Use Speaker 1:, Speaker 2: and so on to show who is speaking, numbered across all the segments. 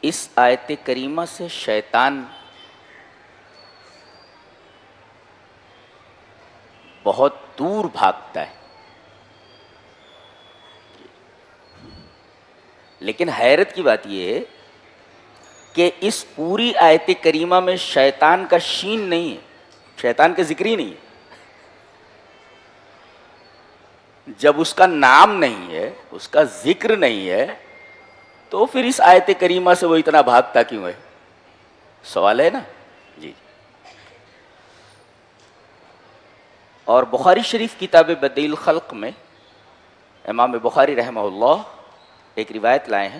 Speaker 1: اس آیت کریمہ سے شیطان بہت دور بھاگتا ہے، لیکن حیرت کی بات یہ ہے کہ اس پوری آیت کریمہ میں شیطان کا شین نہیں ہے، شیطان کا ذکر ہی نہیں ہے۔ جب اس کا نام نہیں ہے، اس کا ذکر نہیں ہے، تو پھر اس آیت کریمہ سے وہ اتنا بھاگتا کیوں ہے؟ سوال ہے نا جی۔ اور بخاری شریف کتاب بدیل خلق میں امام بخاری رحمہ اللہ ایک روایت لائے ہیں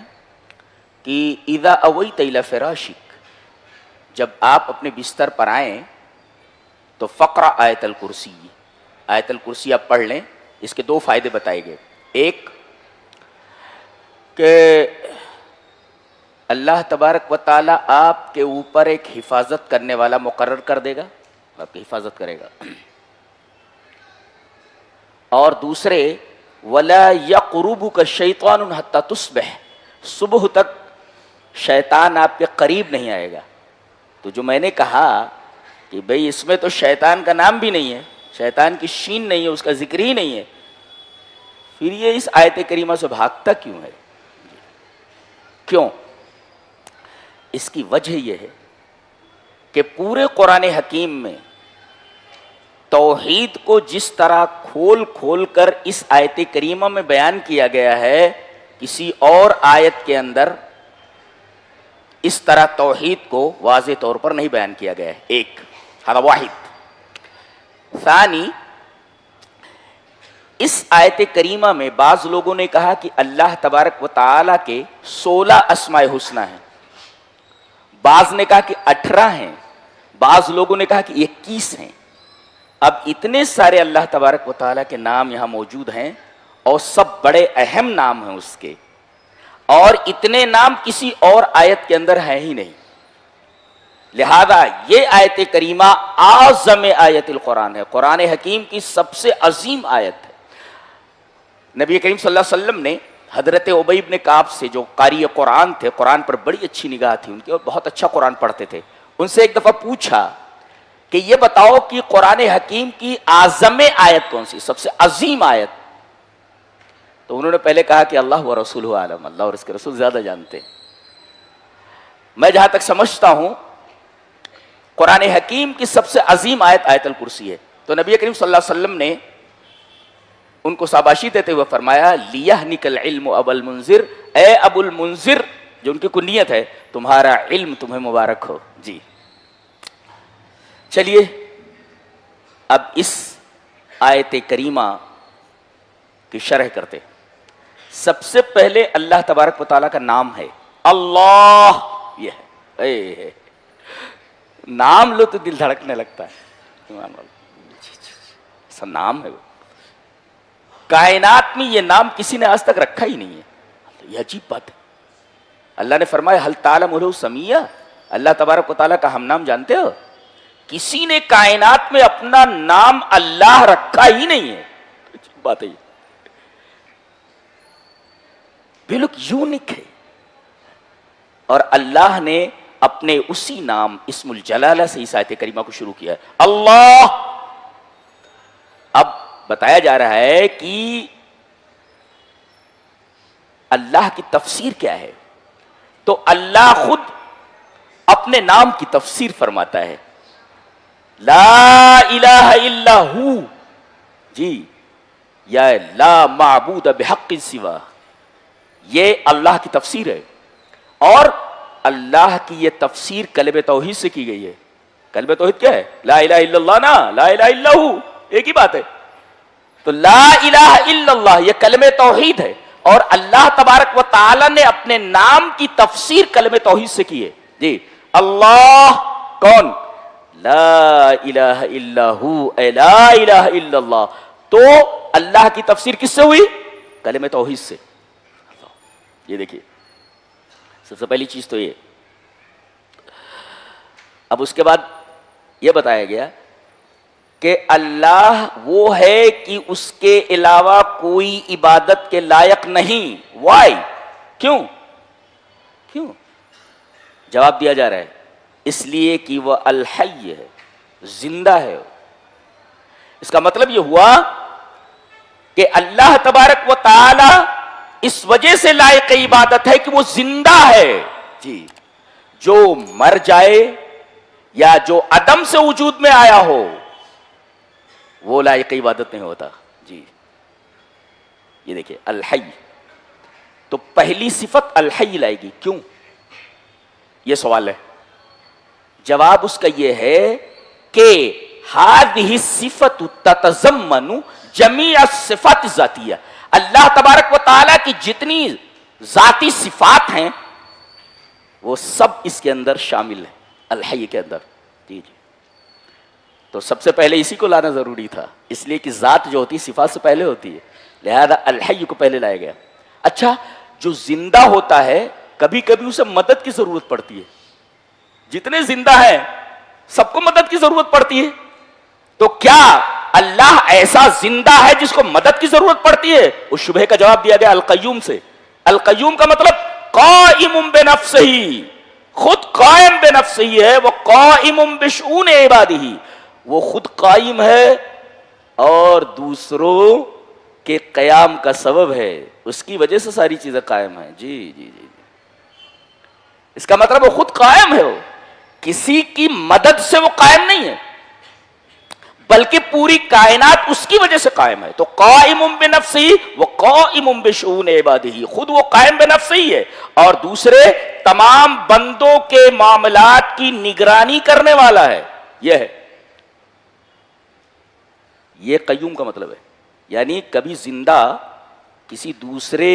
Speaker 1: کہ اذا اویت الی فراشک، جب آپ اپنے بستر پر آئیں تو فقرہ آیت الکرسی، آیت الکرسی آپ پڑھ لیں۔ اس کے دو فائدے بتائے گئے، ایک کہ اللہ تبارک و تعالی آپ کے اوپر ایک حفاظت کرنے والا مقرر کر دے گا، آپ کی حفاظت کرے گا، اور دوسرے وَلَا يَقْرُبُكَ الشَّيْطَانُ حَتَّى تُصْبِحَ، صبح تک شیطان آپ کے قریب نہیں آئے گا۔ تو جو میں نے کہا کہ بھئی اس میں تو شیطان کا نام بھی نہیں ہے، شیطان کی شین نہیں ہے، اس کا ذکر ہی نہیں ہے، پھر یہ اس آیت کریمہ سے بھاگتا کیوں ہے؟ کیوں؟ اس کی وجہ یہ ہے کہ پورے قرآن حکیم میں توحید کو جس طرح کھول کھول کر اس آیت کریمہ میں بیان کیا گیا ہے، کسی اور آیت کے اندر اس طرح توحید کو واضح طور پر نہیں بیان کیا گیا ہے۔ ایک ہذا واحد۔ ثانی، اس آیت کریمہ میں بعض لوگوں نے کہا کہ اللہ تبارک و تعالی کے 16 اسماء حسنی ہیں، بعض نے کہا کہ 18 ہیں، بعض لوگوں نے کہا کہ 21 ہیں۔ اب اتنے سارے اللہ تبارک و تعالیٰ کے نام یہاں موجود ہیں اور سب بڑے اہم نام ہیں اس کے، اور اتنے نام کسی اور آیت کے اندر ہیں ہی نہیں، لہذا یہ آیت کریمہ اعظم آیت القرآن ہے، قرآن حکیم کی سب سے عظیم آیت ہے۔ نبی کریم صلی اللہ علیہ وسلم نے حضرت ابی بن کعب سے، جو قاری قرآن تھے، قرآن پر بڑی اچھی نگاہ تھی ان کی اور بہت اچھا قرآن پڑھتے تھے، ان سے ایک دفعہ پوچھا کہ یہ بتاؤ کہ قرآن حکیم کی اعظم آیت کون سی، سب سے عظیم آیت؟ تو انہوں نے پہلے کہا کہ اللہ و رسولہ عالم، اللہ اور اس کے رسول زیادہ جانتے ہیں۔ میں جہاں تک سمجھتا ہوں قرآن حکیم کی سب سے عظیم آیت آیت الکرسی ہے۔ تو نبی کریم صلی اللہ علیہ وسلم نے ان کو شاباشی دیتے ہوئے فرمایا لیہنک العلم ابا المنذر، اے ابو المنذر، جو ان کی کنیت ہے، تمہارا علم تمہیں مبارک ہو۔ جی چلیے اب اس آیت کریمہ کی شرح کرتے۔ سب سے پہلے اللہ تبارک و تعالیٰ کا نام ہے اللہ، یہ ہے نام لو تو دل دھڑکنے لگتا ہے، ایسا نام ہے وہ، کائنات میں یہ نام کسی نے آج تک رکھا ہی نہیں ہے، یہ عجیب بات ہے۔ اللہ نے فرمایا حل تعلم لہ سمیہ، اللہ تبارک و تعالیٰ کا ہم نام جانتے ہو؟ کسی نے کائنات میں اپنا نام اللہ رکھا ہی نہیں ہے، عجیب بات ہے یہ، بالکل یونیک ہے۔ اور اللہ نے اپنے اسی نام اسم الجلالہ سے اس آیت کریمہ کو شروع کیا ہے، اللہ۔ اب بتایا جا رہا ہے کہ اللہ کی تفسیر کیا ہے، تو اللہ خود اپنے نام کی تفسیر فرماتا ہے، لا الہ الا ہو، جی، یا لا معبود بحق سوا، یہ اللہ کی تفسیر ہے۔ اور اللہ کی یہ تفسیر کلمہ توحید سے کی گئی ہے۔ کلمہ توحید کیا ہے؟ لا الہ الا اللہ، نا لا الہ الا ہو، ایک ہی بات ہے۔ تو لا الہ الا اللہ یہ کلمہ توحید ہے، اور اللہ تبارک و تعالی نے اپنے نام کی تفسیر کلمہ توحید سے کی ہے۔ جی، اللہ کون؟ لا الہ الا ہو، اے لا الہ الا اللہ، تو اللہ کی تفسیر کس سے ہوئی؟ کلمہ توحید سے۔ یہ دیکھیے، سب سے پہلی چیز تو یہ۔ اب اس کے بعد یہ بتایا گیا کہ اللہ وہ ہے کہ اس کے علاوہ کوئی عبادت کے لائق نہیں۔ وائی؟ کیوں؟ جواب دیا جا رہا ہے اس لیے کہ وہ الحی ہے، زندہ ہے۔ اس کا مطلب یہ ہوا کہ اللہ تبارک و تعالی اس وجہ سے لائق عبادت ہے کہ وہ زندہ ہے۔ جی، جو مر جائے یا جو عدم سے وجود میں آیا ہو وہ لائق عبادت نہیں ہوتا۔ جی، یہ دیکھیں الحی، تو پہلی صفت الحی لائے گی، کیوں؟ یہ سوال ہے۔ جواب اس کا یہ ہے کہ هذه الصفت تتضمن جمیع الصفات الذاتیہ، اللہ تبارک و تعالیٰ کی جتنی ذاتی صفات ہیں وہ سب اس کے اندر شامل ہیں، الحی کے اندر۔ جی جی، تو سب سے پہلے اسی کو لانا ضروری تھا، اس لیے کہ ذات جو ہوتی ہے صفات سے پہلے ہوتی ہے، لہذا الحی کو پہلے لایا گیا۔ اچھا، جو زندہ ہوتا ہے کبھی کبھی اسے مدد کی ضرورت پڑتی ہے، جتنے زندہ ہیں سب کو مدد کی ضرورت پڑتی ہے، تو کیا اللہ ایسا زندہ ہے جس کو مدد کی ضرورت پڑتی ہے؟ اس شبہ کا جواب دیا گیا القیوم سے۔ القیوم کا مطلب قائم بنفسہ، خود قائم بنفسہ ہے، وہ قائم بشؤون عبادہ، وہ خود قائم ہے اور دوسروں کے قیام کا سبب ہے، اس کی وجہ سے ساری چیزیں قائم ہیں۔ جی جی جی، اس کا مطلب وہ خود قائم ہے، وہ کسی کی مدد سے وہ قائم نہیں ہے بلکہ پوری کائنات اس کی وجہ سے قائم ہے۔ تو قائم بنفسہ و قائم بشؤون عبادہ، خود وہ قائم بنفسہ ہی ہے اور دوسرے تمام بندوں کے معاملات کی نگرانی کرنے والا ہے۔ یہ ہے، یہ قیوم کا مطلب ہے۔ یعنی کبھی زندہ کسی دوسرے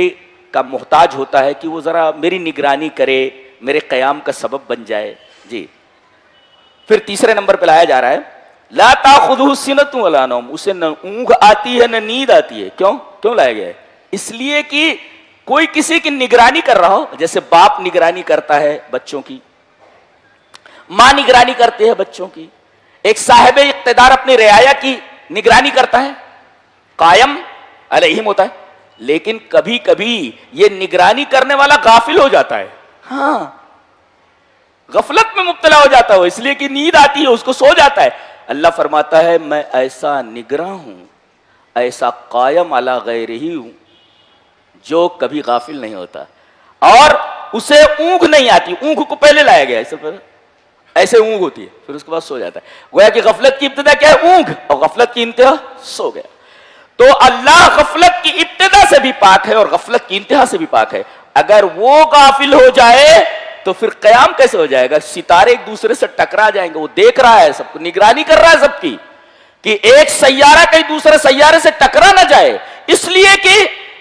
Speaker 1: کا محتاج ہوتا ہے کہ وہ ذرا میری نگرانی کرے، میرے قیام کا سبب بن جائے۔ جی، پھر تیسرے نمبر پہ لایا جا رہا ہے لا تاخذہ سنۃ ولا نوم، اسے نہ اونگ آتی ہے نہ نیند آتی ہے۔ کیوں لایا گیا ہے؟ اس لیے کہ کوئی کسی کی نگرانی کر رہا ہو، جیسے باپ نگرانی کرتا ہے بچوں کی، ماں نگرانی کرتی ہے بچوں کی، ایک صاحب اقتدار اپنی رعایا کی نگرانی کرتا ہے، قائم علیہم ہوتا ہے۔ لیکن کبھی کبھی یہ نگرانی کرنے والا غافل ہو جاتا ہے، ہاں غفلت میں مبتلا ہو جاتا ہو، اس لیے کہ نیند آتی ہے، اس کو سو جاتا ہے۔ اللہ فرماتا ہے میں ایسا نگراں ہوں، ایسا قائم علی غیرہ ہوں جو کبھی غافل نہیں ہوتا اور اسے اونگ نہیں آتی۔ اونگ کو پہلے لایا گیا، ایسے اونگ ہوتی ہے پھر اس کے بعد سو جاتا ہے۔ گویا کہ غفلت کی ابتدا کیا ہے؟ اونگ، اور غفلت کی انتہا سو گیا۔ تو اللہ غفلت کی ابتدا سے بھی پاک ہے اور غفلت کی انتہا سے بھی پاک ہے۔ اگر وہ غافل ہو جائے تو پھر قیام کیسے ہو جائے گا؟ ستارے ایک دوسرے سے ٹکرا جائیں گے، وہ دیکھ رہا ہے سب کو، نگرانی کر رہا ہے سب کی کہ ایک سیارہ کہیں دوسرے سیارے سے ٹکرا نہ جائے، اس لیے کہ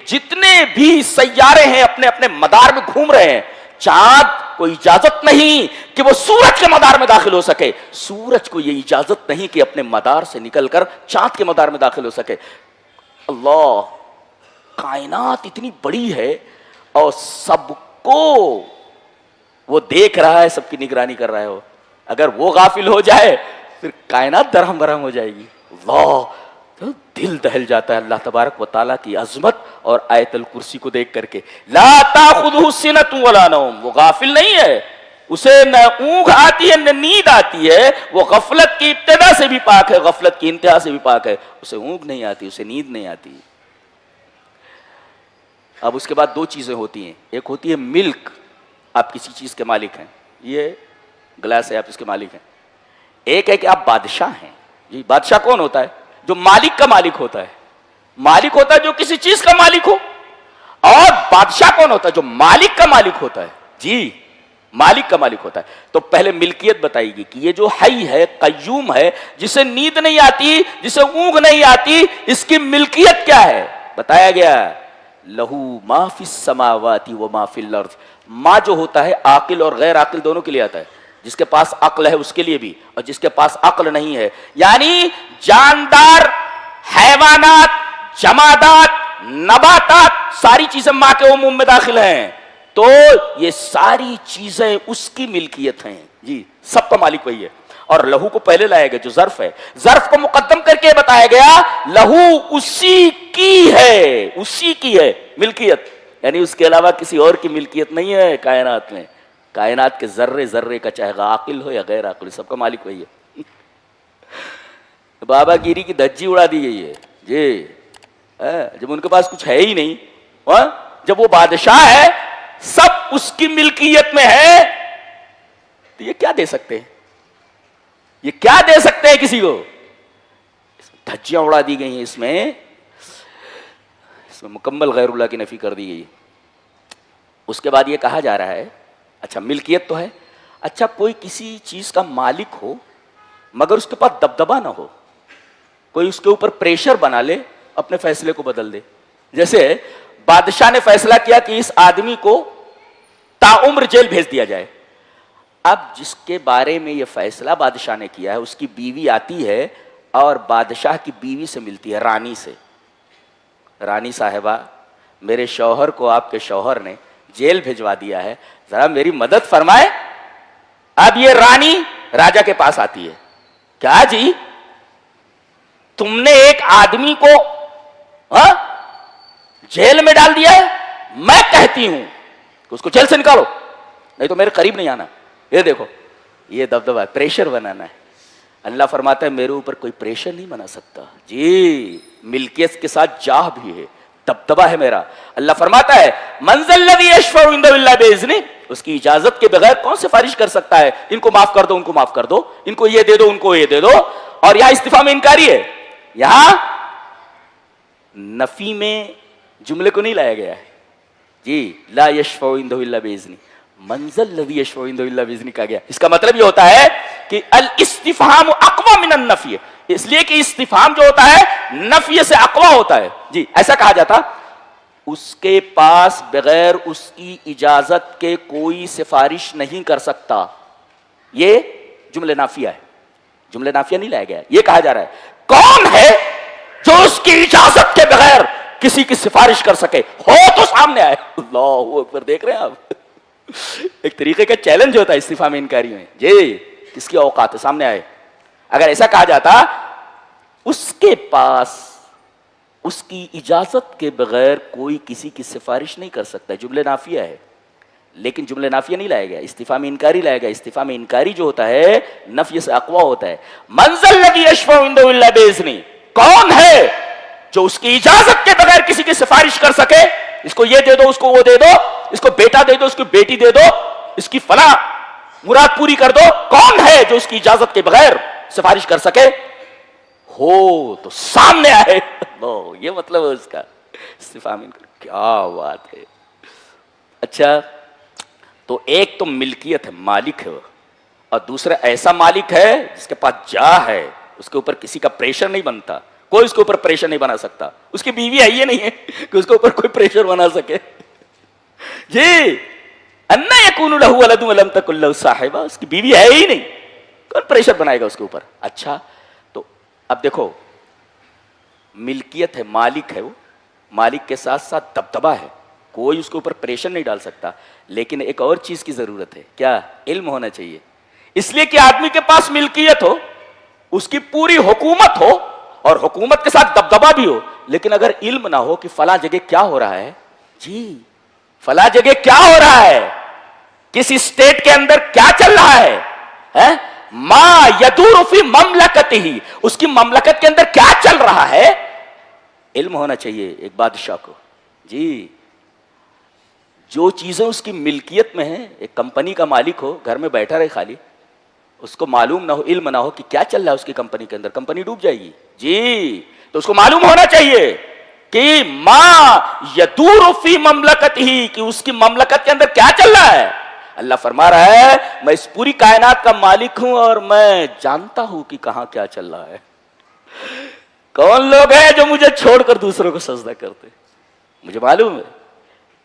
Speaker 1: جتنے بھی سیارے ہیں اپنے اپنے مدار میں گھوم رہے ہیں۔ چاند کو اجازت نہیں کہ وہ سورج کے مدار میں داخل ہو سکے، سورج کو یہ اجازت نہیں کہ اپنے مدار سے نکل کر چاند کے مدار میں داخل ہو سکے۔ اللہ، کائنات اتنی بڑی ہے اور سب کو وہ دیکھ رہا ہے، سب کی نگرانی کر رہا ہے۔ اگر وہ غافل ہو جائے پھر کائنات درہم برہم ہو جائے گی۔ اللہ، تو دل دہل جاتا ہے اللہ تبارک و تعالیٰ کی عظمت اور آیت الکرسی کو دیکھ کر کے۔ لا تاخذہ سنۃ ولا نوم، وہ غافل نہیں ہے، اسے نہ اونگ آتی ہے نہ نیند آتی ہے، وہ غفلت کی ابتدا سے بھی پاک ہے، غفلت کی انتہا سے بھی پاک ہے، اسے اونگ نہیں آتی، اسے نیند نہیں آتی۔ اب اس کے بعد دو چیزیں ہوتی ہیں، ایک ہوتی ہے ملک، آپ کسی چیز کے مالک ہیں، یہ گلاس ہے آپ اس کے مالک ہیں۔ ایک ہے کہ آپ بادشاہ ہیں۔ جی، بادشاہ کون ہوتا ہے؟ جو مالک کا مالک ہوتا ہے۔ مالک ہوتا ہے جو کسی چیز کا مالک ہو، اور بادشاہ کون ہوتا ہے؟ جو مالک کا مالک ہوتا ہے۔ جی، مالک کا مالک ہوتا ہے۔ تو پہلے ملکیت بتائے گی کہ یہ جو حی ہے، قیوم ہے، جسے نیند نہیں آتی، جسے اونگ نہیں آتی، اس کی ملکیت کیا ہے؟ بتایا گیا لہو ما فی السماوات و ما فی الارض۔ ما جو ہوتا ہے عاقل اور غیر عاقل دونوں کے لیے آتا ہے، جس کے پاس عقل ہے اس کے لیے بھی اور جس کے پاس عقل نہیں ہے، یعنی جاندار، حیوانات، جمادات، نباتات، ساری چیزیں ماں کے عموم میں داخل ہیں۔ تو یہ ساری چیزیں اس کی ملکیت ہیں۔ جی، سب کا مالک وہی ہے۔ اور لہو کو پہلے لایا گیا جو ظرف ہے، ظرف کو مقدم کر کے بتایا گیا لہو اسی کی ہے، اسی کی ہے ملکیت، یعنی اس کے علاوہ کسی اور کی ملکیت نہیں ہے کائنات میں۔ کائنات کے ذرے ذرے کا، چاہے عاقل ہو یا غیر عاقل، سب کا مالک وہی ہے. بابا گیری کی دھجی اڑا دی گئی ہے جی. جب ان کے پاس کچھ ہے ہی نہیں، جب وہ بادشاہ ہے، سب اس کی ملکیت میں ہے، تو یہ کیا دے سکتے ہیں؟ یہ کیا دے سکتے ہیں کسی کو؟ دھجیاں اڑا دی گئی ہیں، اس میں مکمل غیر اللہ کی نفی کر دی گئی. اس کے بعد یہ کہا جا رہا ہے، اچھا ملکیت تو ہے، اچھا کوئی کسی چیز کا مالک ہو مگر اس کے پاس دبدبا نہ ہو، کوئی اس کے اوپر پریشر بنا لے، اپنے فیصلے کو بدل دے. جیسے بادشاہ نے فیصلہ کیا کہ اس آدمی کو تاعمر جیل بھیج دیا جائے. اب جس کے بارے میں یہ فیصلہ بادشاہ نے کیا ہے، اس کی بیوی آتی ہے اور بادشاہ کی بیوی سے ملتی ہے، رانی سے. رانی صاحبہ، میرے شوہر کو آپ کے شوہر نے جیل بھیجوا دیا ہے، ذرا میری مدد فرمائے. اب یہ رانی راجا کے پاس آتی ہے، کیا جی تم نے ایک آدمی کو جیل میں ڈال دیا ہے، میں کہتی ہوں کہ اس کو جیل سے نکالو، نہیں تو میرے قریب نہیں آنا. یہ دیکھو، یہ دبدبا ہے، پریشر بنانا ہے. اللہ فرماتا ہے میرے اوپر کوئی پریشر نہیں بنا سکتا جی. ملکیت کے ساتھ جاہ بھی ہے، دبدبا ہے میرا. اللہ فرماتا ہے من ذا الذی یشفع عنده الا باذنہ، اس کی اجازت کے بغیر کون سفارش کر سکتا ہے؟ ان کو معاف کر دو، ان کو معاف کر دو، ان کو یہ دے دو، ان کو یہ دے دو. اور یہاں استفہام انکاری ہے، یہاں نفی میں جملے کو نہیں لایا گیا ہے جی. لا یشفع عنده الا باذنہ، من ذا الذی یشفع عنده الا باذنہ کہا گیا. اس کا مطلب یہ ہوتا ہے کہ الاستفہام اقوی من النفی، اس لیے کہ استفہام جو ہوتا ہے نفی سے اقوی ہوتا ہے جی. ایسا کہا جاتا اس کے پاس بغیر اس کی اجازت کے کوئی سفارش نہیں کر سکتا. یہ جملہ نافیہ ہے، جملہ نافیہ نہیں لایا گیا. یہ کہا جا رہا ہے کون ہے جو اس کی اجازت کے بغیر کسی کی سفارش کر سکے؟ ہو تو سامنے آئے. اللہ اکبر. دیکھ رہے ہیں آپ، ایک طریقے کا چیلنج ہوتا ہے استفہام انکاری میں جی. کس کی اوقات ہے؟ سامنے آئے. اگر ایسا کہا جاتا اس کے پاس اس کی اجازت کے بغیر کوئی کسی کی سفارش نہیں کر سکتا، جملہ نافیہ ہے. لیکن جملہ نافیہ نہیں لایا گیا، استفہام انکاری لایا گیا. استفہام انکاری جو ہوتا ہے نفی سے اقوی ہوتا ہے. من ذا الذی یشفع عنده الا باذنہ، کون ہے جو اس کی اجازت کے بغیر کسی کی سفارش کر سکے؟ اس کو یہ دے دو، اس کو وہ دے دو، اس کو بیٹا دے دو، اس کو بیٹی دے دو، اس کی فلاں مراد پوری کر دو. کون ہے جو اس کی اجازت کے بغیر سفارش کر سکے؟ ہو تو سامنے آئے. یہ مطلب ہے اس کا استفہام انکاری. کیا بات ہے. اچھا تو ایک تو ملکیت ہے، مالک ہے، اور دوسرا ایسا مالک ہے جس کے پاس جا ہے، اس کے اوپر کسی کا پریشر نہیں بنتا، کوئی اس کے اوپر پریشر نہیں بنا سکتا. اس کی بیوی ہے یہ نہیں ہے کہ اس کے اوپر کوئی پریشر بنا سکے جی. انا یکون لہ ولد ولم تکن لہ صاحبہ، اس کی بیوی ہے ہی نہیں، کون پریشر بنائے گا اس کے اوپر؟ اچھا تو اب دیکھو، ملکیت ہے، مالک ہے، وہ مالک کے ساتھ ساتھ دبدبا ہے، کوئی اس کے اوپر پریشر نہیں ڈال سکتا. لیکن ایک اور چیز کی ضرورت ہے، کیا؟ علم ہونا چاہیے. اس لیے کہ آدمی کے پاس ملکیت ہو، اس کی پوری حکومت ہو اور حکومت کے ساتھ دبدبا بھی ہو، لیکن اگر علم نہ ہو کہ فلاں جگہ کیا ہو رہا ہے جی، فلاں جگہ کیا ہو رہا ہے، کس اسٹیٹ کے اندر کیا چل رہا ہے، ما یدور فی مملکتہ، اس کی مملکت کے اندر کیا چل رہا ہے، علم ہونا چاہیے ایک بادشاہ کو جی. جو چیزیں اس کی ملکیت میں ہیں، ایک کمپنی کا مالک ہو، گھر میں بیٹھا رہے خالی، اس کو معلوم نہ ہو، علم نہ ہو کہ کیا چل رہا ہے اس کی کمپنی کے اندر، کمپنی ڈوب جائے گی جی. تو اس کو معلوم ہونا چاہیے کہ ما یدور فی مملکتہ، کہ اس کی مملکت کے اندر کیا چل رہا ہے. اللہ فرما رہا ہے میں اس پوری کائنات کا مالک ہوں اور میں جانتا ہوں کہ کہاں کیا چل رہا ہے. کون لوگ ہیں جو مجھے چھوڑ کر دوسروں کو سجدہ کرتے؟ مجھے معلوم ہے.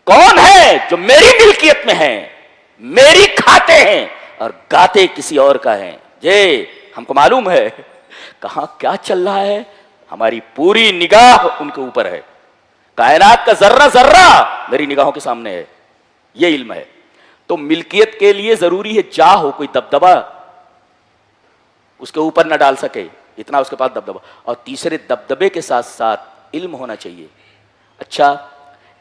Speaker 1: کون ہے جو میری ملکیت میں ہیں، میری کھاتے ہیں اور گاتے کسی اور کا ہیں جی. ہم کو معلوم ہے کہاں کیا چل رہا ہے، ہماری پوری نگاہ ان کے اوپر ہے. کائنات کا ذرہ ذرہ میری نگاہوں کے سامنے ہے، یہ علم ہے. تو ملکیت کے لیے ضروری ہے جا ہو، کوئی دبدبا اس کے اوپر نہ ڈال سکے، اتنا اس کے پاس دبدبا. اور تیسرے دبدبے کے ساتھ ساتھ علم ہونا چاہیے. اچھا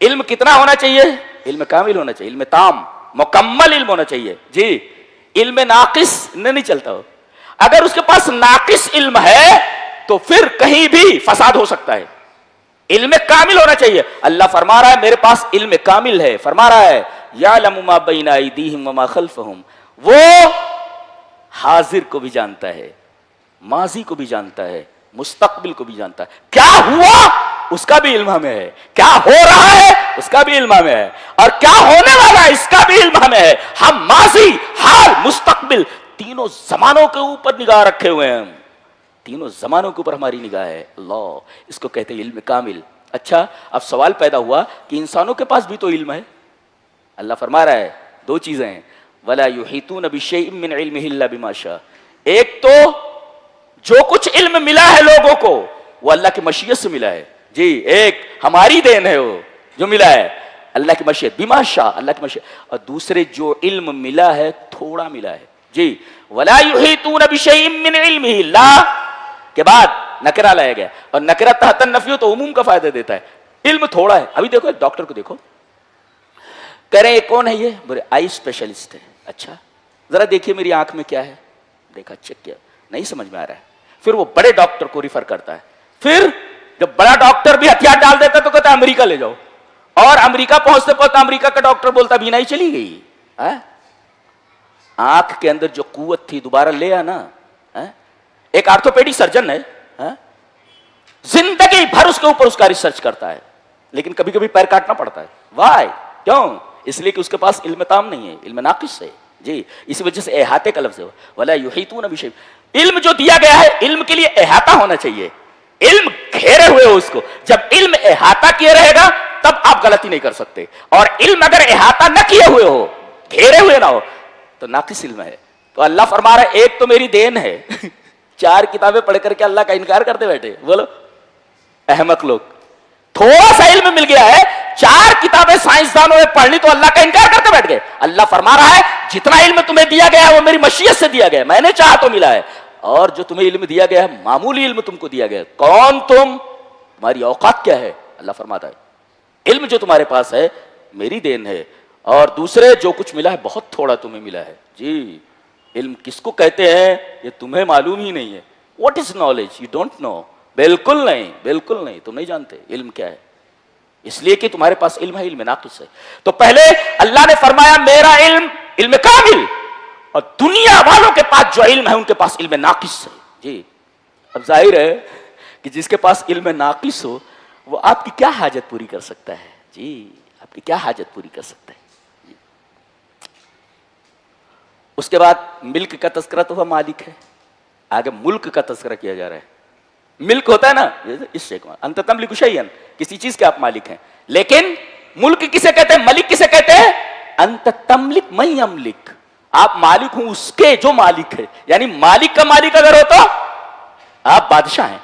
Speaker 1: علم کتنا ہونا چاہیے؟ علم کامل ہونا چاہیے، علم تام. मुकम्मल इल्म होना चाहिए जी, इल्म नाकिस नहीं चलता हो। अगर उसके पास नाकिस इल्म है तो फिर कहीं भी फसाद हो सकता है। इल्म कामिल होना चाहिए। अल्लाह फरमा रहा है मेरे पास इल्म कामिल है, फरमा रहा है यालमु मा बैना अयदीहिम व मा खल्फहुम, वो हाजिर को भी जानता है, माजी को भी जानता है, मुस्तकबिल को भी जानता है। क्या हुआ उसका भी इल्म हमें है, क्या हो रहा है उसका भी इल्म हमें है, और क्या होने वाला है इसका भी इल्म हमें है। हम माजी, हाल, मुस्तकबिल तीनों जमानों के ऊपर निगाह रखे हुए हैं। तीनों जमानों के ऊपर हमारी निगाह है। अल्लाह, इसको कहते हैं इल्म कामिल। अच्छा, अब सवाल पैदा हुआ कि इंसानों के पास भी तो इल्म है। अल्लाह फरमा रहा है दो चीजें हैं, वला युहीतून बिशैइन मिन इल्मिही इल्ला बिमा शा। एक तो जो कुछ इल्म मिला है लोगों को वो अल्लाह की मशीयत से मिला है जी, एक हमारी देन है वो जो मिला है, अल्लाह की मशीयत, बिमा शा, अल्लाह की मशीयत। और दूसरे जो इल्म मिला है थोड़ा मिला है जी, वला युहीतून बिशैइन मिन इल्मिही इल्ला के बाद नकरा लाया गया, और नकरा तहतन नफी हो तो उमूम का फायदा देता है। इल्म थोड़ा है। अभी देखो एक डॉक्टर को देखो, कह रहे हैं कौन है ये, बोले आई स्पेशलिस्ट है। अच्छा, जरा देखिए मेरी आंख में क्या है, देखा, चेक किया, नहीं समझ में आ रहा है। फिर वो बड़े डॉक्टर को रिफर करता है। फिर जब बड़ा डॉक्टर भी हथियार डाल देता तो कहता है अमेरिका ले जाओ, और अमेरिका पहुंचते पहुंचते अमेरिका का डॉक्टर बोलता बीनाई चली गई है? आंख के अंदर जो कुव्वत थी दोबारा ले आना है? एक आर्थोपेडिक सर्जन है, जिंदगी भर उसके ऊपर उसका रिसर्च करता है, लेकिन कभी कभी पैर काटना पड़ता है। वाई, क्यों? इसलिए कि उसके पास इल्म ताम नहीं है, इल्म नाकिस है जी। इसी वजह से एहाते का लफ्ज़ है, वला युहीतून बिशै। इल्म जो दिया गया है, इल्म के लिए एहाता होना चाहिए, इल्म घेरे हुए हो उसको। जब इल्म एहाता किए रहेगा तब आप गलती नहीं कर सकते, और इल्म अगर एहाता न किए हुए हो, घेरे हुए ना हो, तो नाकिस इल्म है। तो अल्लाह फरमा रहा है एक तो मेरी देन है चार किताबें पढ़ करके अल्लाह का इनकार करते बैठे, बोलो अहमक लोग। थोड़ा सा इल्म मिल गया है, चार किताबें साइंसदानों ने पढ़ तो अल्लाह का इनकार करके बैठ गए। अल्लाह फरमा रहा है जितना इल्म तुम्हें दिया गया है वो मेरी मशीयत से दिया गया है, मैंने चाहा तो मिला है, और जो तुम्हें इल्म दिया गया है मामूली इल्म तुमको दिया गया है। कौन तुम, तुम्हारी औकात क्या है? अल्लाह फरमाता है इल्म जो तुम्हारे पास है मेरी देन है, और दूसरे जो कुछ मिला है बहुत थोड़ा तुम्हें मिला है जी। इल्म किसको कहते हैं ये तुम्हें मालूम ही नहीं है। What is knowledge? You don't know. बिल्कुल नहीं, बिल्कुल नहीं, तुम नहीं जानते इल्म क्या है, इसलिए कि तुम्हारे पास इल्म है, इल्म नाकिस है। तो पहले अल्लाह ने फरमाया मेरा इल्म इल्म कामिल, और दुनिया वालों के पास जो इल्म है उनके पास इल्म नाकिस है जी। अब जाहिर है कि जिसके पास इल्म नाकिस हो वो आपकी क्या हाजत पूरी कर सकता है जी, आपकी क्या हाजत पूरी कर सकता है। उसके बाद मिल्क का तस्करा तो वह मालिक है, आगे मुल्क का तस्करा किया जा रहा है। मिल्क होता है ना, इस शेख अंत तमलिक शैयन, किसी चीज के आप मालिक हैं, लेकिन मुल्क किसे कहते हैं, मलिक किसे कहते हैं? अंत तमलिक मैं अमलिक, आप मालिक हूं उसके जो मालिक है, यानी मालिक का मालिक अगर हो तो आप बादशाह हैं।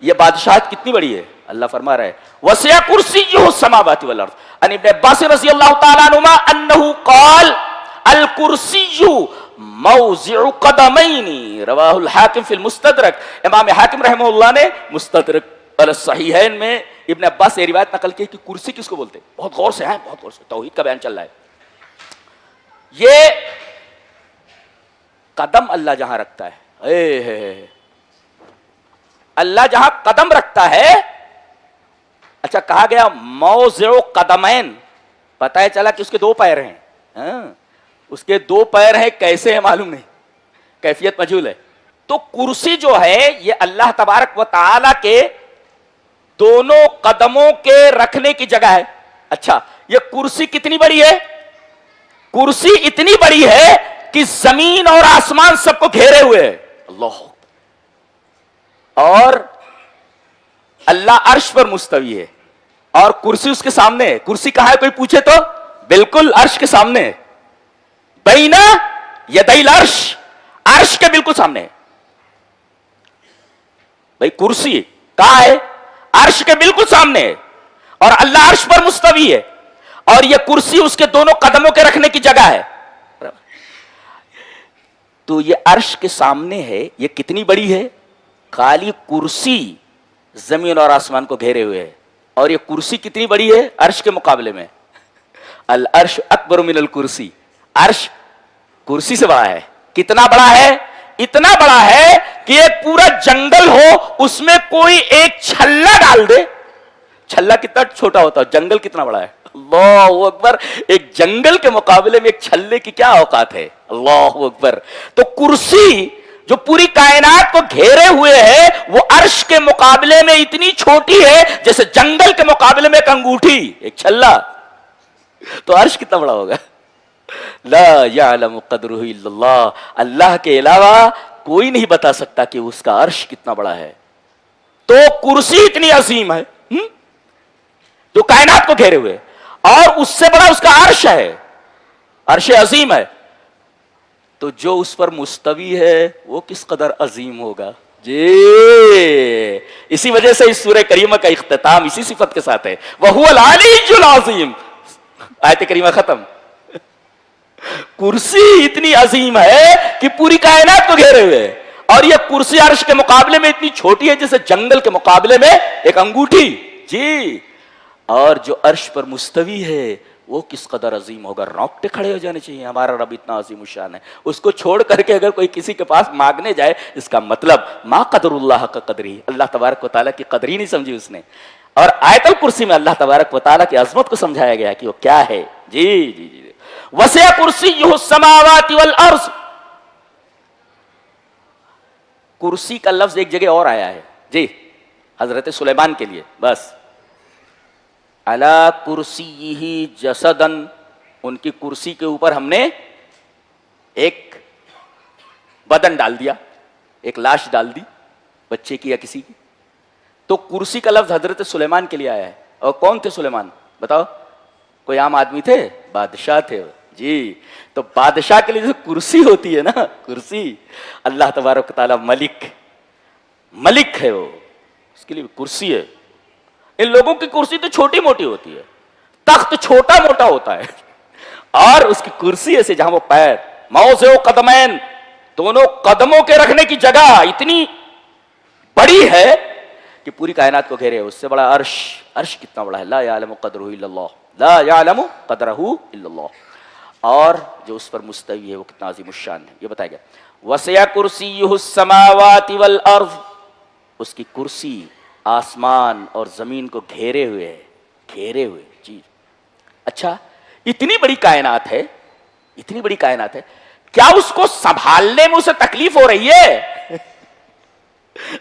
Speaker 1: यह बादशाहत कितनी बड़ी है, अल्लाह फरमा रहा है वसिया कुर्सिय्युहु समावाति वल अर्द। अन इब्न अब्बास रज़ियल्लाहु तआला अन्हुमा अन्नहु क़ाल अल कुर्सिय्यु मौज़िउ क़दमैनि, रवाहुल हाकिम फिल मुस्तदरक। इमाम हाकिम रहमहुल्लाह ने मुस्तदरक अल सहीहैन में इब्न अब्बास से रिवायत नकल की कि कुर्सी किसको बोलते हैं। बहुत गौर से हैं, बहुत गौर से, तौहीद का बयान चल रहा है। ये कदम अल्लाह जहां रखता है, अल्लाह जहां कदम रखता है, अच्छा कहा गया मौज़िउ क़दमैन, पता है चला कि उसके दो पैर हैं। हाँ, उसके दो पैर हैं, कैसे है मालूम नहीं, कैफियत मजहूल है। तो कुर्सी जो है ये अल्लाह तबारक व तआला के दोनों कदमों के रखने की जगह है। अच्छा, ये कुर्सी कितनी बड़ी है? कुर्सी इतनी बड़ी है कि जमीन और आसमान सबको घेरे हुए है। अल्लाह, और अल्लाह अर्श पर मुस्तवी है और कुर्सी उसके सामने है। कुर्सी कहां है कोई पूछे तो बिल्कुल अर्श के सामने है, बैना यदैल अर्श, अर्श के बिल्कुल सामने है। भाई कुर्सी कहां है? अर्श के बिल्कुल सामने है, और अल्लाह अर्श पर मुस्तवी है, और यह कुर्सी उसके दोनों कदमों के रखने की जगह है। तो यह अर्श के सामने है, यह कितनी बड़ी है? खाली कुर्सी जमीन और आसमान को घेरे हुए है, और यह कुर्सी कितनी बड़ी है अर्श के मुकाबले में? अल अर्श अकबर मिनल कुर्सी, अर्श कुर्सी से बड़ा है। कितना बड़ा है? इतना बड़ा है कि एक पूरा जंगल हो, उसमें कोई एक छल्ला डाल दे, छल्ला कितना छोटा होता है, जंगल कितना बड़ा है। अल्लाहु अकबर, एक जंगल के मुकाबले में एक छल्ले की क्या औकात है। अल्लाहु अकबर। तो कुर्सी जो पूरी कायनात को घेरे हुए है, वो अर्श के मुकाबले में इतनी छोटी है जैसे जंगल के मुकाबले में एक अंगूठी, एक छल्ला। तो अर्श कितना बड़ा होगा। ला यअलमु क़द्रुहु इल्लल्लाह, अल्लाह के अलावा कोई नहीं बता सकता कि उसका अर्श कितना बड़ा है। तो कुर्सी इतनी अजीम है जो कायनात को घेरे हुए, और उससे बड़ा उसका अर्श है, अर्श अजीम है। तो जो उस पर मुस्तवी है वो किस कदर अजीम होगा जी। इसी वजह से इस सूरह करीमा का इख्तिताम इसी सिफत के साथ है, वहुवल अलीयुल अज़ीम। आयत करीमा खत्म। कुर्सी इतनी अजीम है कि पूरी कायनात को घेरे हुए है, और यह कुर्सी अर्श के मुकाबले में इतनी छोटी है जैसे जंगल के मुकाबले में एक अंगूठी जी। और जो अर्श पर मुस्तवी है वो किस कदर अजीम होगा। रोंगटे खड़े हो जाने चाहिए, हमारा रब इतना अजीम शान है। उसको छोड़ करके अगर कोई किसी के पास मांगने जाए, इसका मतलब मा कदरुल्लाह का कदरी, अल्लाह तबारक व तआला की कदर ही नहीं समझी उसने। और आयतुल कुर्सी में अल्लाह तबारक व तआला की अजमत को समझाया गया कि वो क्या है जी जी जी। वसिअ कुर्सियुहु समावाति वल अर्ज़, कुर्सी का लफ्ज एक जगह और आया है जी, हजरत सुलेमान के लिए। बस अला कुर्सीही जसदन, उनकी कुर्सी के ऊपर हमने एक बदन डाल दिया, एक लाश डाल दी बच्चे की या किसी की। तो कुर्सी का लफ्ज हजरत सुलेमान के लिए आया है। और कौन थे सुलेमान बताओ? कोई आम आदमी थे? बादशाह थे जी। तो बादशाह के लिए जो कुर्सी होती है ना, कुर्सी, अल्लाह तबारक व तआला मलिक, मलिक है वो, उसके लिए कुर्सी है। इन लोगों की कुर्सी तो छोटी मोटी होती है, तख्त छोटा मोटा होता है, और उसकी कुर्सी ऐसे जहां वो पैर मौज़े कदमैन, दोनों कदमों के रखने की जगह इतनी बड़ी है कि पूरी कायनात को घेरे। उससे बड़ा अर्श, अर्श कितना बड़ा है। ला यअलमु क़द्रहु इल्लल्लाह, ला यअलमु क़द्रहु इल्लल्लाह। और जो उस पर मुस्तवी है वो कितना अज़ीम शान है, ये बताया गया। वसिअ कुर्सियुहु समावाति वल अर्ज़, उसकी कुर्सी आसमान और जमीन को घेरे हुए है, घेरे हुए जी। अच्छा, इतनी बड़ी कायनात है, इतनी बड़ी कायनात है, क्या उसको संभालने में उसे तकलीफ हो रही है?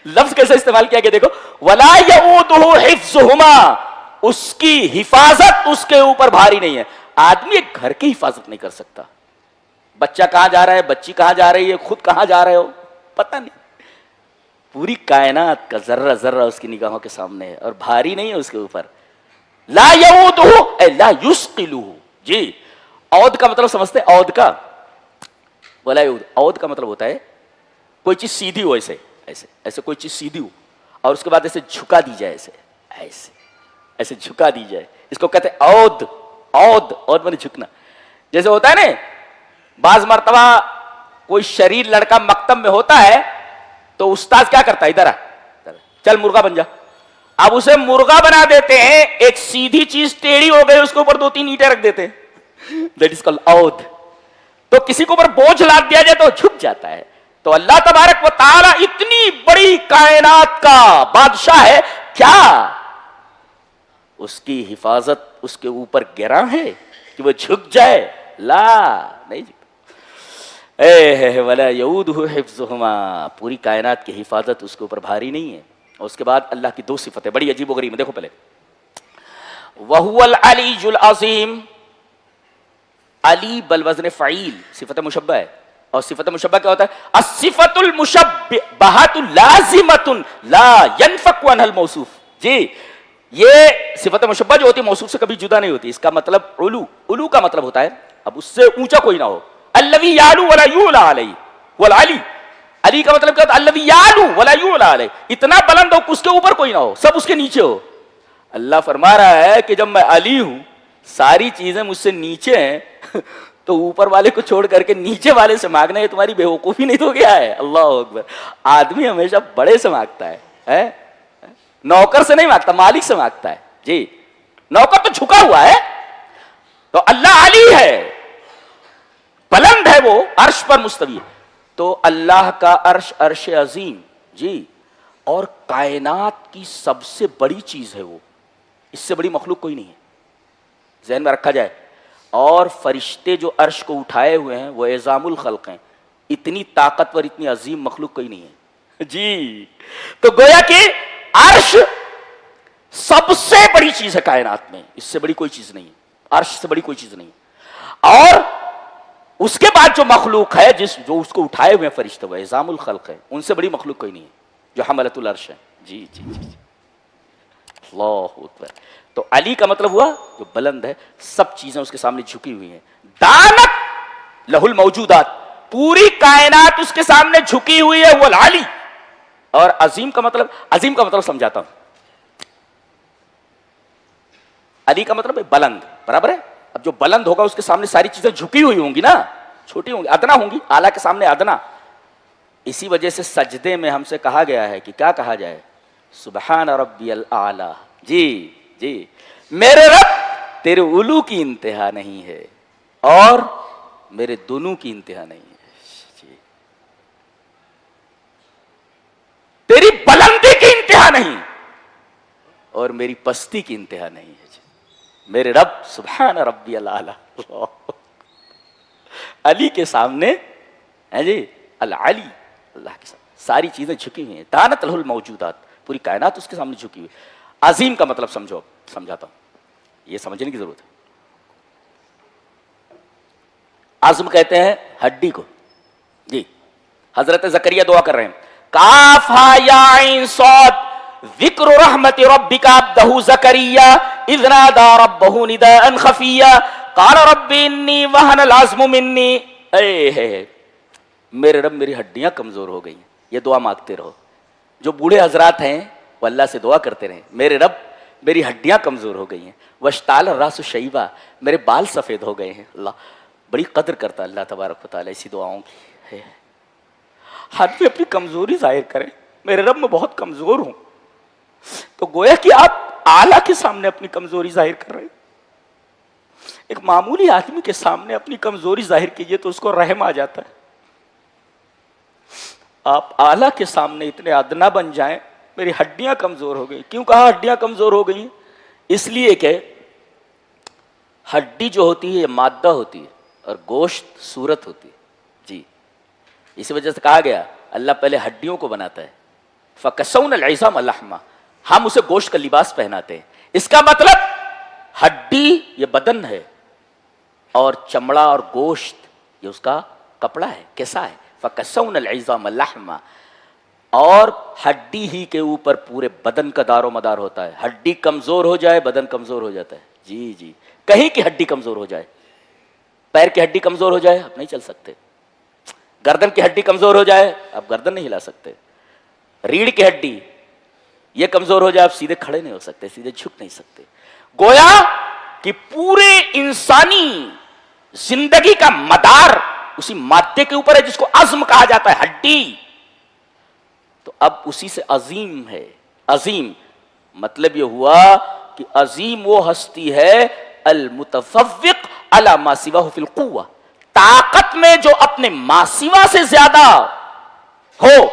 Speaker 1: लफ्ज कैसे इस्तेमाल किया गया देखो, वला यऊदुहु हिफ्ज़ुहुमा, उसकी हिफाजत उसके ऊपर भारी नहीं है। आदमी एक घर की हिफाजत नहीं कर सकता। बच्चा कहां जा रहा है, बच्ची कहां जा रही है, खुद कहां जा रहे हो पता नहीं। पूरी कायनात का जर्रा जर्रा उसकी निगाहों के सामने है और भारी नहीं है उसके ऊपर। ला यऊदुहु ए ला युस्किलुहु जी। औद का मतलब समझते हैं? औद का वला यऊद, औद का मतलब होता है कोई चीज सीधी हो, ऐसे ऐसे ऐसे कोई चीज सीधी हो और उसके बाद ऐसे झुका दी जाए, ऐसे ऐसे ऐसे झुका दी जाए, इसको कहते हैं औद। औद, औद माने झुकना। जैसे होता है ना, बाज मर्तबा कोई शरीर लड़का मकतब में होता है तो उस्ताद क्या करता है, इधर आ, चल मुर्गा बन जा। अब उसे मुर्गा बना देते हैं, एक सीधी चीज टेढ़ी हो गई, उसके ऊपर 2-3 ईंटें रख देते हैं, दैट इज कॉल्ड औद। तो किसी के ऊपर बोझ लाद दिया जाए तो झुक जाता है। तो अल्लाह तबारक व तआला इतनी बड़ी कायनात का बादशाह है, क्या उसकी हिफाजत उसके ऊपर गिरा है कि वो झुक जाए? ला, नहीं झुकता। वला यऊदुहु हिफ्ज़ुहुमा, पूरी कायनात की हिफाजत उसके ऊपर भारी नहीं है। और उसके बाद अल्लाह की 2 सिफतें बड़ी अजीब व गरीब, देखो पहले, वहुवल अलीयुल अज़ीम। अली बल वज़न फ़ईल सिफत मुशब्बह है, और सिफत मुशब्बह क्या होता है? अस्सिफतुल मुशब्बहतु लाज़िमतुन ला यनफ़क़ु अनहुल मौसूफ जी। ये सिफत मुशब्बह जो होती है मौसूफ से कभी जुदा नहीं होती। इसका मतलब उलू, उलू का मतलब होता है अब उससे ऊंचा कोई ना हो। अल्लज़ी यालू वला युला अलैहि वल अली, अली का मतलब क्या होता है? अल्लज़ी यालू वला युला अलैहि, इतना बुलंद हो उसके ऊपर कोई ना हो, सब उसके नीचे हो। अल्लाह फरमा रहा है कि जब मैं अली हूं, सारी चीजें मुझसे नीचे हैं, तो ऊपर वाले को छोड़ करके नीचे वाले से मांगना है, तुम्हारी बेवकूफी नहीं तो क्या है? अल्लाह अकबर। आदमी हमेशा बड़े से मांगता है? नौकर से नहीं मांगता, मालिक से मांगता है जी। नौकर तो झुका हुआ है। तो अल्लाह अर्श पर मुस्तवी है। तो अल्लाह का अर्श अर्श अजीम जी, और कायनात की सबसे बड़ी चीज है वो, इससे बड़ी मखलूक कोई नहीं है, ज़हन में रखा जाए। और फरिश्ते जो अर्श को उठाए हुए हैं वो एजामुल खल्क हैं, इतनी ताकतवर इतनी अजीम मखलूक कोई नहीं है जी। तो गोया कि अर्श सबसे बड़ी चीज है कायनात में, इससे बड़ी कोई चीज नहीं है, अर्श से बड़ी कोई चीज नहीं है। और उसके बाद जो मखलूक है जो उसको उठाए हुए फरिश्ते वो एजामुल खल्क है, उनसे बड़ी मखलूक कोई नहीं है जो हमलतुल अर्श है जी जी जी, जी। अल्लाहु अकबर। तो अली का मतलब हुआ जो बुलंद है, सब चीजें उसके सामने झुकी हुई हैं। दानत लहुल मौजूदात, पूरी कायनात उसके सामने झुकी हुई है, वो अली। और अजीम का मतलब समझाता हूं। अली का मतलब है बुलंद, बराबर है। अब जो बुलंद होगा उसके सामने सारी चीजें झुकी हुई होंगी ना, छोटी होंगी, अदना होंगी, आला के सामने अदना। इसी वजह से सजदे में हमसे कहा गया है कि क्या कहा जाए, सुबहान रब्बियल आला जी जी, मेरे रब तेरे उलू की इंतहा नहीं है और मेरे दुनू की इंतहा नहीं है जी, तेरी बुलंदी की इंतहा नहीं और मेरी पस्ती की इंतहा नहीं है जी, मेरे रब सुबहान रब्बियल आला। अली के सामने है जी, अल अली, अल्लाह के सामने सारी चीजें झुकी हुई हैं। दानत लहुल मौजूदात, पूरी कायनात उसके सामने झुकी हुई। अजीम का मतलब समझो, समझाता हूं, ये समझने की जरूरत है। आज़म कहते हैं हड्डी को जी। हजरत जकरिया दुआ कर रहे हैं, काफ हा या ऐन सौद ज़िक्र रहमत रब्बिका अब्दहु ज़करिया इज़ नादा रब्बहु निदाअन खफिया क़ाल रब्बी इन्नी वहनल अज़्मु मिन्नी। मेरे रब मेरी हड्डियां कमजोर हो गई हैं, ये दुआ मांगते रहो। जो बूढ़े हजरात हैं वो अल्लाह से दुआ करते रहे, मेरे रब मेरी हड्डियां कमजोर हो गई हैं, वश्ताल रासु शैबा, मेरे बाल सफेद हो गए हैं। अल्लाह बड़ी कदर करता है अल्लाह तबारक व तआला ऐसी दुआओं की है। आदमी अपनी कमजोरी जाहिर करें, मेरे रब मैं बहुत कमजोर हूं, तो गोया कि आप आला के सामने अपनी कमजोरी जाहिर कर रहे हैं। एक मामूली आदमी के सामने अपनी कमजोरी जाहिर कीजिए तो उसको रहम आ जाता है। आप आला के सामने इतने अदना बन जाएं, मेरी हड्डियां कमजोर हो गई। क्यों कहा हड्डियां कमजोर हो गई? इसलिए कि हड्डी जो होती है ये मादा होती है और गोश्त सूरत होती है जी। इसी वजह से कहा गया अल्लाह पहले हड्डियों को बनाता है, फकसौनल इज़ाम लहमा, हम उसे गोश्त का लिबास पहनाते हैं। इसका मतलब हड्डी ये बदन है और चमड़ा और गोश्त ये उसका कपड़ा है, कैसा है। फकसौनल इज़ाम लहमा, और हड्डी ही के ऊपर पूरे बदन का दारो मदार होता है। हड्डी कमजोर हो जाए बदन कमजोर हो जाता है जी जी। कहीं की हड्डी कमजोर हो जाए, पैर की हड्डी कमजोर हो जाए आप नहीं चल सकते, गर्दन की हड्डी कमजोर हो जाए आप गर्दन नहीं हिला सकते, रीढ़ की हड्डी ये कमजोर हो जाए आप सीधे खड़े नहीं हो सकते, सीधे झुक नहीं सकते। गोया कि पूरे इंसानी जिंदगी का मदार उसी मादे के ऊपर है जिसको अज़्म कहा जाता है, हड्डी। तो अब उसी से अजीम है। अजीम मतलब यह हुआ कि अजीम वो हस्ती है अल मुतफव्विक अला मा सिवाहु फिल कुव्वा, ताकत में जो अपने मासिवा से ज्यादा हो,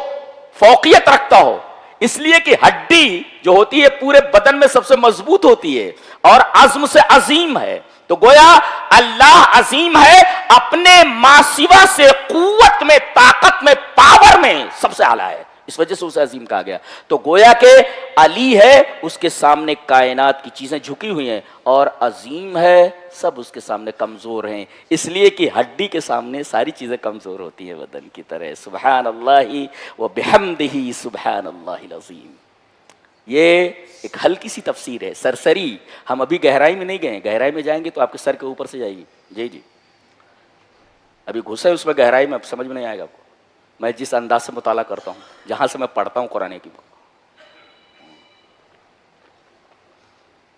Speaker 1: फौकियत रखता हो। इसलिए कि हड्डी जो होती है पूरे बदन में सबसे मजबूत होती है और अज़्म से अजीम है। तो गोया अल्लाह अजीम है, अपने मासिवा से कुव्वत में, ताकत में, पावर में सबसे आला है, इस वजह से उसे अजीम कहा गया। तो गोया के अली है, उसके सामने कायनात की चीजें झुकी हुई हैं, और अजीम है, सब उसके सामने कमजोर हैं। इसलिए कि हड्डी के सामने सारी चीजें कमजोर होती हैं बदन की तरह। सुबहान अल्लाहि व बिहम्दिही सुबहान अल्लाहिल अज़ीम। ये एक हल्की सी तफसीर है, सरसरी। हम अभी गहराई में नहीं गए, गहराई में जाएंगे तो आपके सर के ऊपर से जाएगी जी जी। अभी घुसे उसमें गहराई में, अब समझ में नहीं आएगा आपको। मैं जिस अंदाज से मुताला करता हूँ, जहां से मैं पढ़ता हूँ कुरान की बुक,